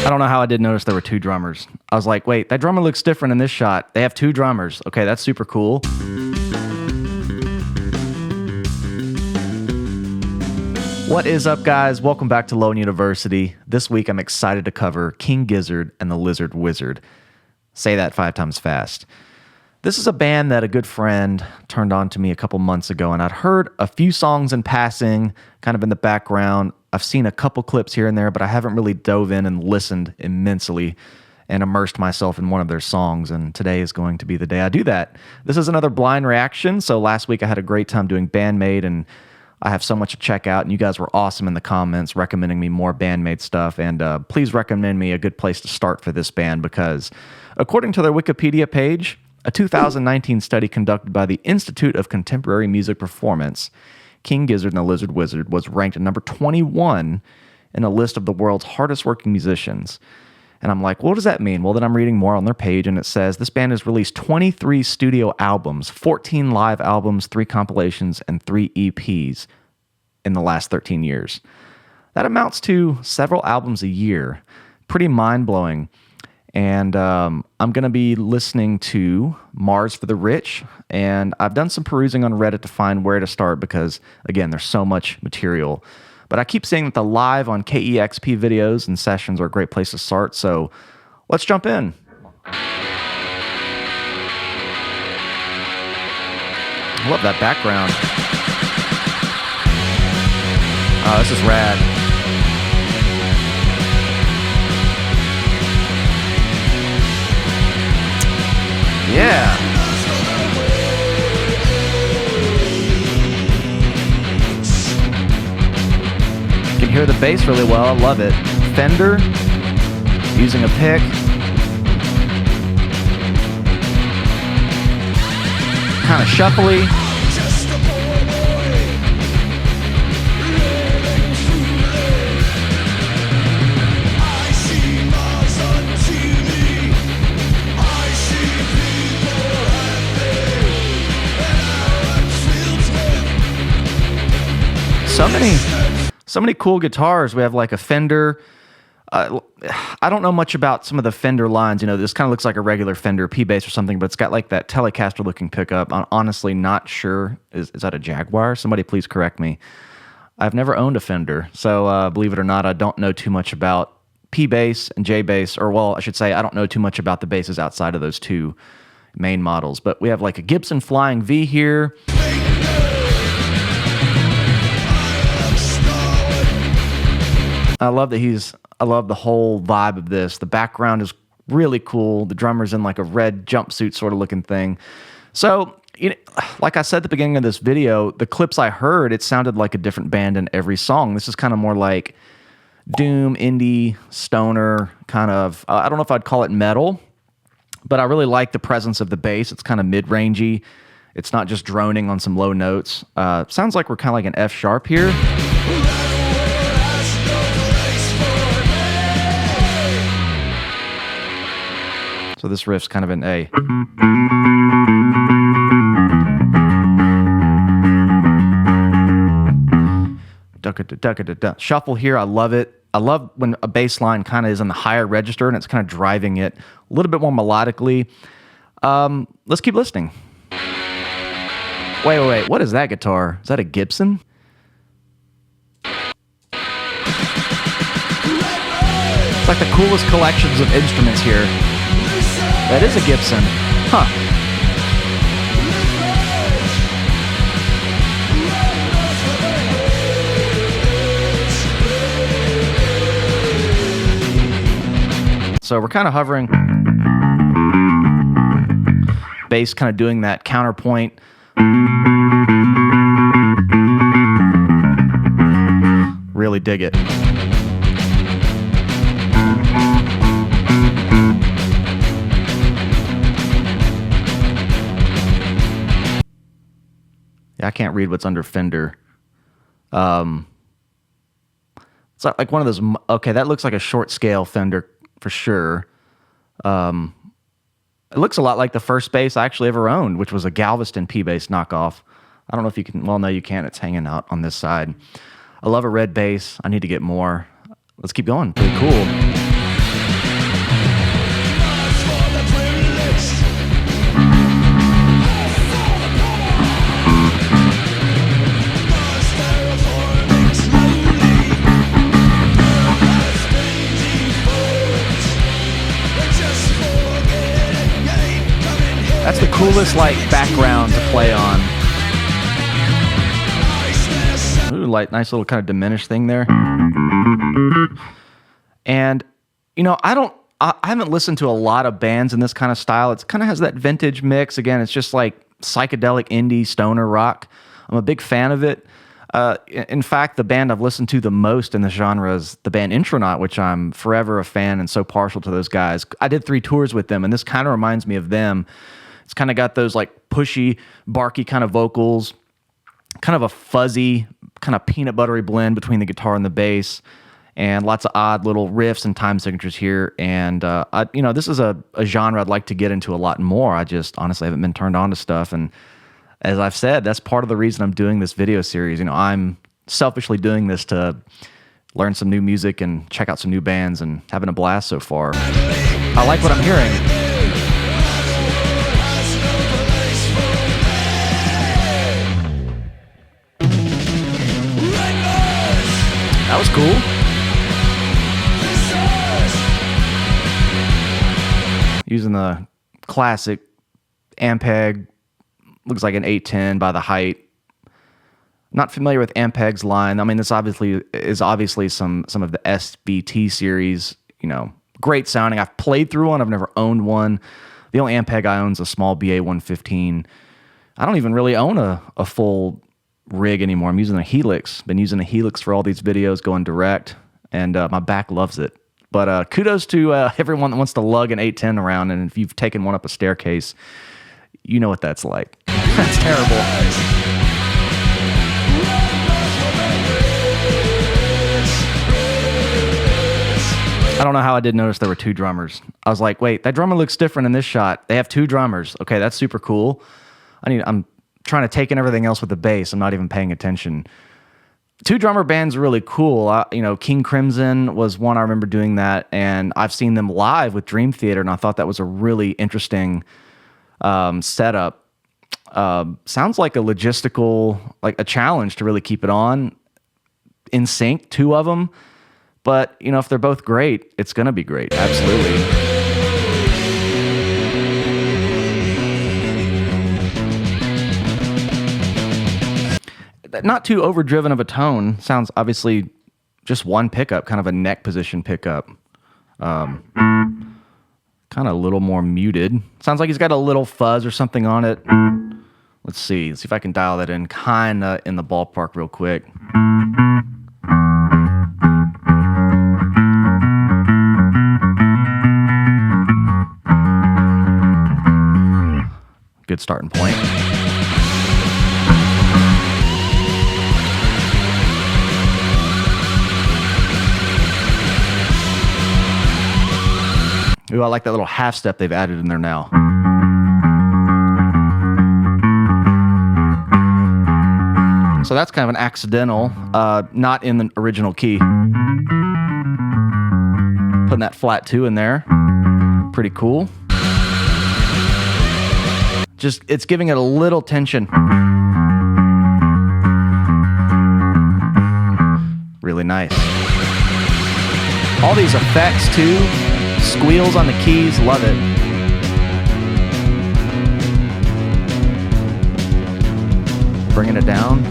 I don't know how I did notice there were two drummers. I was like, wait, that drummer looks different in this shot. They have two drummers. Okay, that's super cool. What is up, guys? Welcome back to Lone University. This week, I'm excited to cover King Gizzard and the Lizard Wizard. Say that 5 times fast. This is a band that a good friend turned on to me a couple months ago, and I'd heard a few songs in passing, kind of in the background. I've seen a couple clips here and there, but I haven't really dove in and listened immensely and immersed myself in one of their songs, and today is going to be the day I do that. This is another blind reaction, so last week I had a great time doing Bandmade, and I have so much to check out, and you guys were awesome in the comments recommending me more Bandmade stuff, and please recommend me a good place to start for this band because according to their Wikipedia page, a 2019 study conducted by the Institute of Contemporary Music Performance, King Gizzard and the Lizard Wizard was ranked at number 21 in a list of the world's hardest working musicians. And I'm like, what does that mean? Well, then I'm reading more on their page, and it says this band has released 23 studio albums, 14 live albums, 3 compilations, and 3 EPs in the last 13 years. That amounts to several albums a year. Pretty mind-blowing. And I'm going to be listening to Mars for the Rich, and I've done some perusing on Reddit to find where to start because, again, there's so much material. But I keep saying that the live on KEXP videos and sessions are a great place to start, so let's jump in. I love that background. Oh, this is rad. Yeah. You can hear the bass really well. I love it. Fender, using a pick. Kind of shuffly. So many cool guitars. We have like a Fender. I don't know much about some of the Fender lines. You know, this kind of looks like a regular Fender P-Bass or something, but it's got like that Telecaster looking pickup. I'm honestly not sure. Is that a Jaguar? Somebody please correct me. I've never owned a Fender, so believe it or not, I don't know too much about P-Bass and J-Bass, or well, I should say I don't know too much about the basses outside of those two main models. But we have like a Gibson Flying V here. I love the whole vibe of this. The background is really cool. The drummer's in like a red jumpsuit sort of looking thing. So, you know, like I said at the beginning of this video, the clips I heard, it sounded like a different band in every song. This is kind of more like doom, indie, stoner, kind of, I don't know if I'd call it metal, but I really like the presence of the bass. It's kind of mid-rangey. It's not just droning on some low notes. Sounds like we're kind of like an F sharp here. So this riff's kind of an A. Shuffle here, I love it. I love when a bass line kind of is in the higher register and it's kind of driving it a little bit more melodically. Let's keep listening. Wait. What is that guitar? Is that a Gibson? It's like the coolest collections of instruments here. That is a Gibson. Huh. So we're kind of hovering. Bass kind of doing that counterpoint. Really dig it. Yeah, I can't read what's under Fender. It's like one of those. Okay, that looks like a short scale Fender for sure. It looks a lot like the first bass I actually ever owned, which was a Galveston P-Bass knockoff. I don't know if you can. Well, no, you can't. It's hanging out on this side. I love a red bass. I need to get more. Let's keep going. Pretty cool. That's the coolest, like, background to play on. Ooh, like, nice little kind of diminished thing there. And, you know, I haven't listened to a lot of bands in this kind of style. It kind of has that vintage mix. Again, it's just like psychedelic indie stoner rock. I'm a big fan of it. In fact, the band I've listened to the most in the genre is the band Intronaut, which I'm forever a fan and so partial to those guys. I did 3 tours with them, and this kind of reminds me of them. It's kind of got those like pushy, barky kind of vocals, kind of a fuzzy, kind of peanut buttery blend between the guitar and the bass, and lots of odd little riffs and time signatures here. And, you know, this is a genre I'd like to get into a lot more. I just honestly haven't been turned on to stuff. And as I've said, that's part of the reason I'm doing this video series. You know, I'm selfishly doing this to learn some new music and check out some new bands, and having a blast so far. I like what I'm hearing. That was cool. Using the classic Ampeg, looks like an 810 by the height. Not familiar with Ampeg's line. I mean, this is obviously some of the SBT series. You know, great sounding. I've played through one. I've never owned one. The only Ampeg I own is a small BA 115. I don't even really own a full rig anymore. I'm using a Helix. Been using a Helix for all these videos, going direct, and my back loves it. But kudos to everyone that wants to lug an 810 around, and if you've taken one up a staircase, you know what that's like. That's terrible. I don't know how I did notice there were 2 drummers. I was like, wait, that drummer looks different in this shot. They have 2 drummers. Okay, that's super cool. I'm trying to take in everything else with the bass. I'm not even paying attention. 2 drummer bands are really cool. You know, King Crimson was one I remember doing that, and I've seen them live with Dream Theater, and I thought that was a really interesting setup. Sounds like a logistical, like a challenge to really keep it on in sync, 2 of them. But, you know, if they're both great, it's going to be great. Absolutely. Not too overdriven of a tone. Sounds obviously just one pickup, kind of a neck position pickup. Kind of a little more muted. Sounds like he's got a little fuzz or something on it. Let's see if I can dial that in kind of in the ballpark real quick. Good starting point. Ooh, I like that little half step they've added in there now. So that's kind of an accidental, not in the original key. Putting that flat 2 in there. Pretty cool. Just, it's giving it a little tension. Really nice. All these effects too. Squeals on the keys, love it. Bringing it down.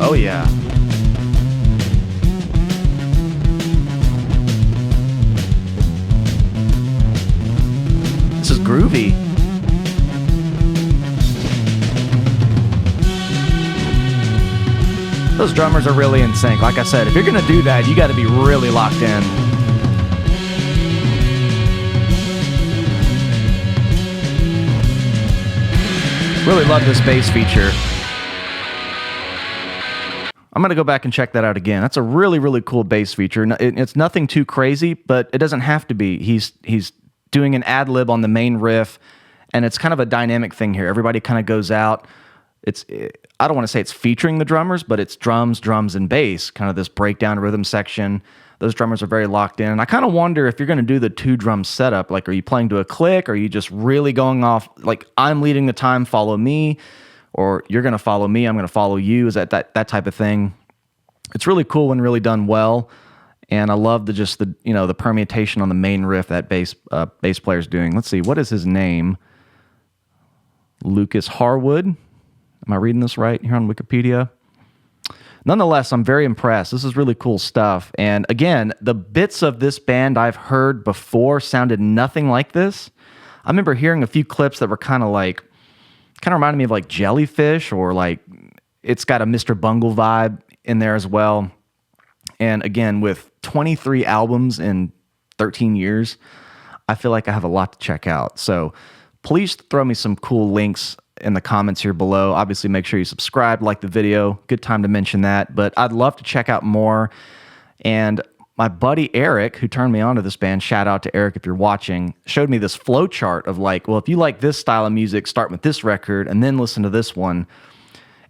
Oh yeah. This is groovy. Those drummers are really in sync. Like I said, if you're going to do that, you got to be really locked in. Really love this bass feature. I'm going to go back and check that out again. That's a really, really cool bass feature. It's nothing too crazy, but it doesn't have to be. He's doing an ad-lib on the main riff, and it's kind of a dynamic thing here. Everybody kind of goes out. I don't want to say it's featuring the drummers, but it's drums, and bass, kind of this breakdown rhythm section. Those drummers are very locked in. And I kind of wonder if you're going to do the 2-drum setup, like, are you playing to a click? Or are you just really going off, like, I'm leading the time, follow me, or you're going to follow me, I'm going to follow you? Is that type of thing? It's really cool when really done well. And I love the permutation on the main riff that bass player's doing. Let's see, what is his name? Lucas Harwood. Am I reading this right here on Wikipedia? Nonetheless, I'm very impressed. This is really cool stuff. And again, the bits of this band I've heard before sounded nothing like this. I remember hearing a few clips that were kind of reminded me of like Jellyfish, or like it's got a Mr. Bungle vibe in there as well. And again, with 23 albums in 13 years, I feel like I have a lot to check out. So please throw me some cool links in the comments here below. Obviously, make sure you subscribe, like the video. Good time to mention that. But I'd love to check out more. And my buddy Eric, who turned me on to this band, shout out to Eric if you're watching, showed me this flow chart of like, well, if you like this style of music, start with this record and then listen to this one.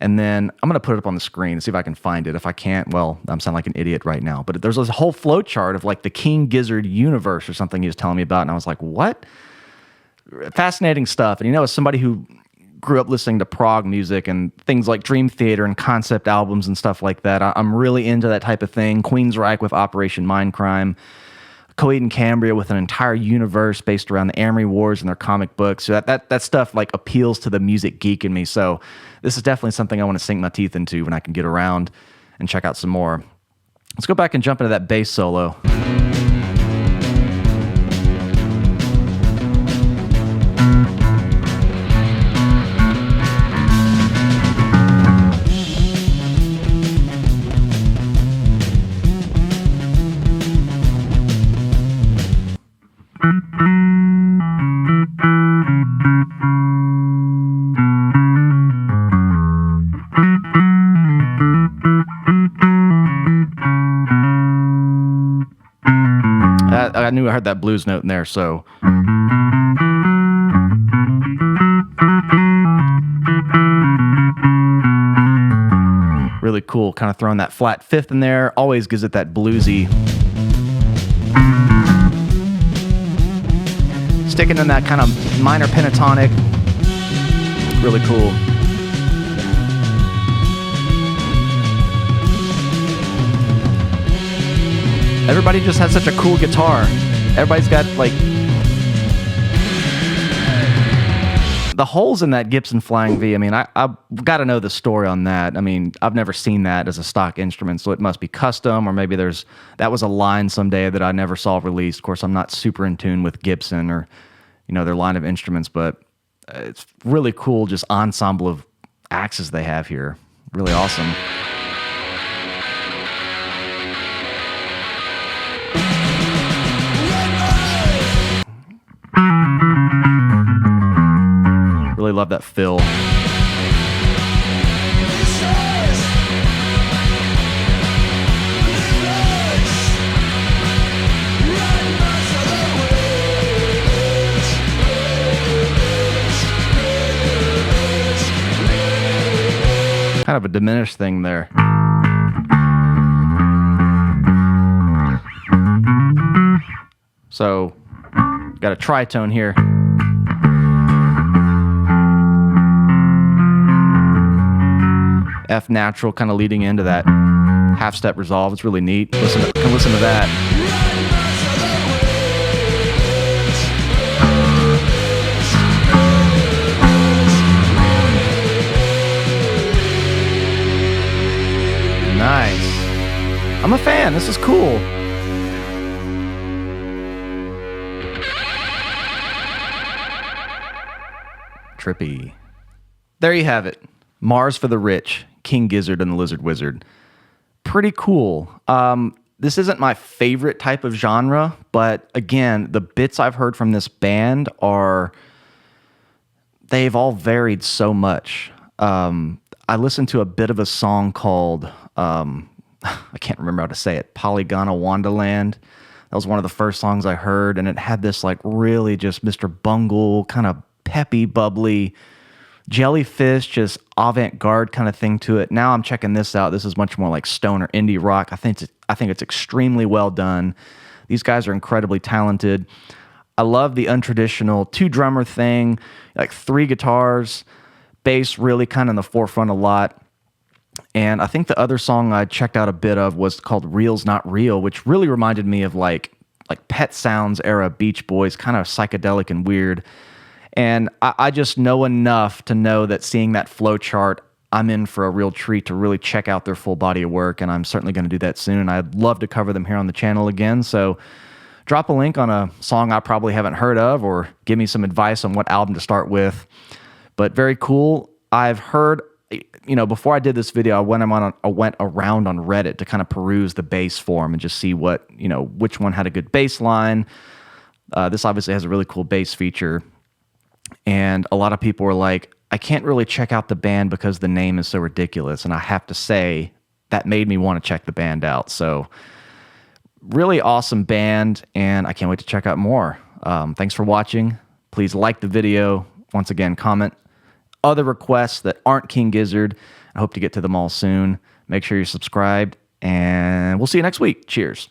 And then I'm going to put it up on the screen and see if I can find it. If I can't, well, I'm sounding like an idiot right now. But there's this whole flow chart of like the King Gizzard universe or something he was telling me about. And I was like, what? Fascinating stuff. And as somebody who grew up listening to prog music and things like Dream Theater and concept albums and stuff like that, I'm really into that type of thing. Queensryche with Operation Mindcrime, Coheed and Cambria with an entire universe based around the Amory Wars and their comic books. So that stuff like appeals to the music geek in me. So this is definitely something I want to sink my teeth into when I can get around and check out some more. Let's go back and jump into that bass solo. I knew I heard that blues note in there, so. Really cool, kind of throwing that flat fifth in there. Always gives it that bluesy. Sticking in that kind of minor pentatonic. Really cool. Everybody just has such a cool guitar. Everybody's got like the holes in that Gibson Flying V. I mean, I've got to know the story on that. I mean, I've never seen that as a stock instrument, so it must be custom, or maybe that was a line someday that I never saw released. Of course, I'm not super in tune with Gibson or their line of instruments, but it's really cool, just ensemble of axes they have here. Really awesome. Really love that fill. Kind of a diminished thing there. So, got a tritone here. F natural, kind of leading into that half-step resolve. It's really neat. Listen to that. Nice. I'm a fan. This is cool. Trippy. There you have it. Mars for the Rich, King Gizzard and the Lizard Wizard. Pretty cool. This isn't my favorite type of genre, but again, the bits I've heard from this band they've all varied so much. I listened to a bit of a song called, I can't remember how to say it, Polygona Wonderland. That was one of the first songs I heard, and it had this like really just Mr. Bungle, kind of peppy, bubbly jellyfish, just avant-garde kind of thing to it. Now I'm checking this out. This is much more like stoner indie rock. I think it's extremely well done. These guys are incredibly talented. I love the untraditional 2-drummer thing, like 3 guitars, bass really kind of in the forefront a lot. And I think the other song I checked out a bit of was called Real's Not Real, which really reminded me of like Pet Sounds era Beach Boys, kind of psychedelic and weird. And I just know enough to know that seeing that flow chart, I'm in for a real treat to really check out their full body of work, and I'm certainly going to do that soon. I'd love to cover them here on the channel again, so drop a link on a song I probably haven't heard of, or give me some advice on what album to start with. But very cool. I've heard, before I did this video, I went around on Reddit to kind of peruse the bass form and just see what, which one had a good bass line. This obviously has a really cool bass feature. And a lot of people were like, I can't really check out the band because the name is so ridiculous. And I have to say, that made me want to check the band out. So really awesome band, and I can't wait to check out more. Thanks for watching. Please like the video. Once again, comment other requests that aren't King Gizzard. I hope to get to them all soon. Make sure you're subscribed, and we'll see you next week. Cheers.